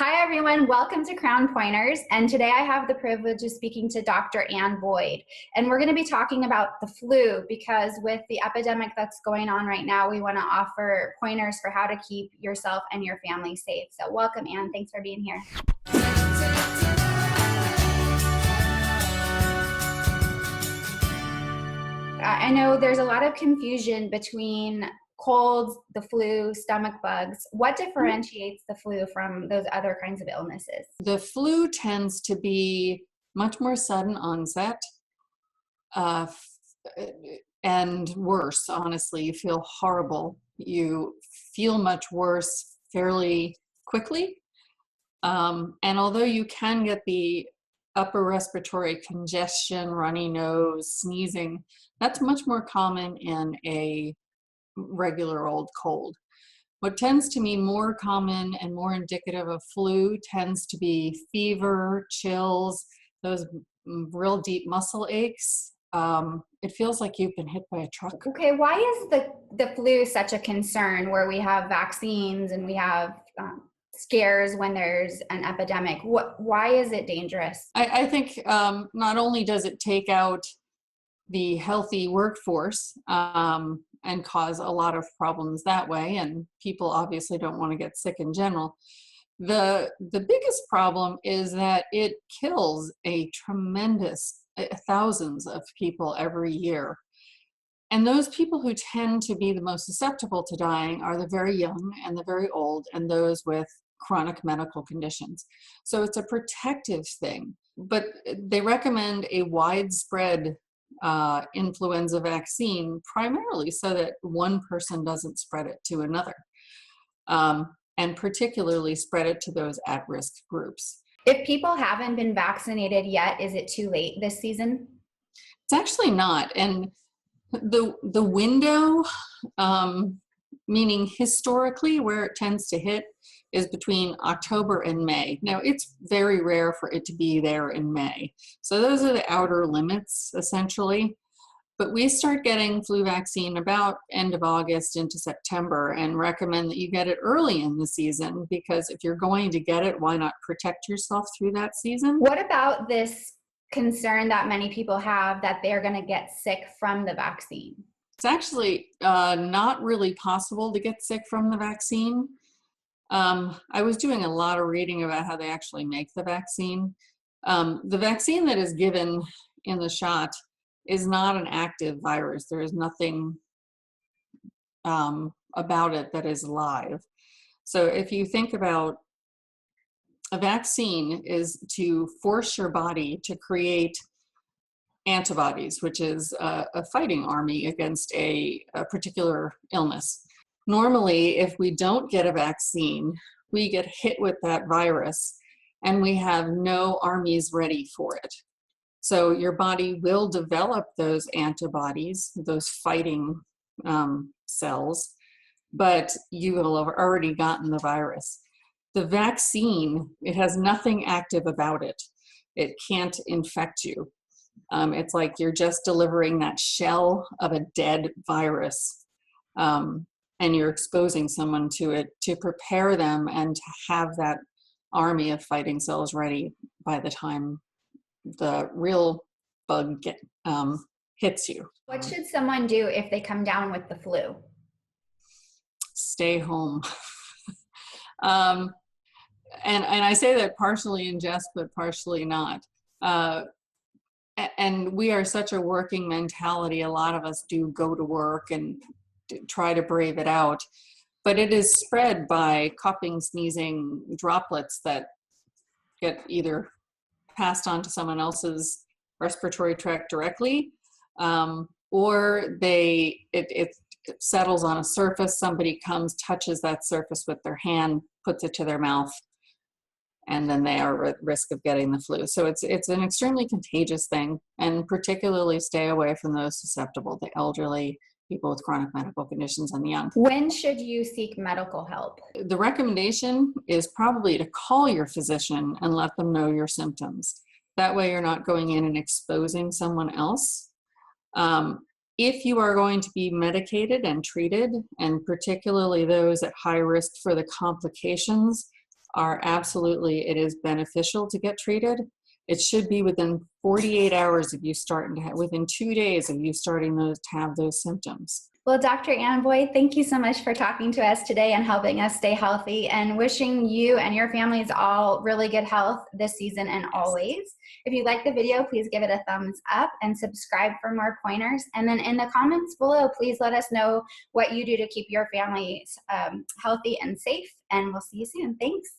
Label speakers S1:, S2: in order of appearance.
S1: Hi, everyone. Welcome to Crown Pointers. And today I have the privilege of speaking to Dr. Ann Boyd. And we're going to be talking about the flu because with the epidemic that's going on right now, we want to offer pointers for how to keep yourself and your family safe. So welcome, Ann. Thanks for being here. I know there's a lot of confusion between colds, the flu, stomach bugs. What differentiates the flu from those other kinds of illnesses?
S2: The flu tends to be much more sudden onset and worse, honestly. You feel horrible. You feel much worse fairly quickly. And although you can get the upper respiratory congestion, runny nose, sneezing, that's much more common in a regular old cold. What tends to be more common and more indicative of flu tends to be fever, chills, those real deep muscle aches. It feels like you've been hit by a truck.
S1: Okay, why is the flu such a concern where we have vaccines and we have scares when there's an epidemic? Why is it dangerous?
S2: I think not only does it take out the healthy workforce and cause a lot of problems that way, and people obviously don't want to get sick in general. The biggest problem is that it kills a tremendous thousands of people every year. And those people who tend to be the most susceptible to dying are the very young and the very old and those with chronic medical conditions. So it's a protective thing, but they recommend a widespread influenza vaccine primarily so that one person doesn't spread it to another, and particularly spread it to those at-risk groups.
S1: If people haven't been vaccinated yet, is it too late this season?
S2: It's actually not. And the window, meaning historically where it tends to hit, is between October and May. Now, it's very rare for it to be there in May. So those are the outer limits, essentially. But we start getting flu vaccine about end of August into September and recommend that you get it early in the season, because if you're going to get it, why not protect yourself through that season?
S1: What about this concern that many people have that they're going to get sick from the vaccine?
S2: It's actually not really possible to get sick from the vaccine. I was doing a lot of reading about how they actually make the vaccine. The vaccine that is given in the shot is not an active virus. There is nothing about it that is live. So if you think about a vaccine is to force your body to create antibodies, which is a fighting army against a particular illness. Normally, if we don't get a vaccine, we get hit with that virus and we have no armies ready for it. So your body will develop those antibodies, those fighting cells, but you will have already gotten the virus. The vaccine, it has nothing active about it. It can't infect you. It's like you're just delivering that shell of a dead virus. And you're exposing someone to it to prepare them and to have that army of fighting cells ready by the time the real bug hits you.
S1: What should someone do if they come down with the flu?
S2: Stay home. And I say that partially in jest, but partially not. And we are such a working mentality. A lot of us do go to work and try to brave it out, but it is spread by coughing, sneezing droplets that get either passed on to someone else's respiratory tract directly, or it settles on a surface. Somebody comes, touches that surface with their hand, puts it to their mouth, and then they are at risk of getting the flu. So it's an extremely contagious thing, and particularly stay away from those susceptible, the elderly, people with chronic medical conditions, and the young.
S1: When should you seek medical help? The
S2: recommendation is probably to call your physician and let them know your symptoms. That way you're not going in and exposing someone else. If you are going to be medicated and treated, and particularly those at high risk for the complications are absolutely, it is beneficial to get treated. It should be within 48 hours of you starting to have, within 2 days of you starting to have those symptoms.
S1: Well, Dr. Ann Boyd, thank you so much for talking to us today and helping us stay healthy, and wishing you and your families all really good health this season and always. If you like the video, please give it a thumbs up and subscribe for more pointers. And then in the comments below, please let us know what you do to keep your families healthy and safe. And we'll see you soon. Thanks.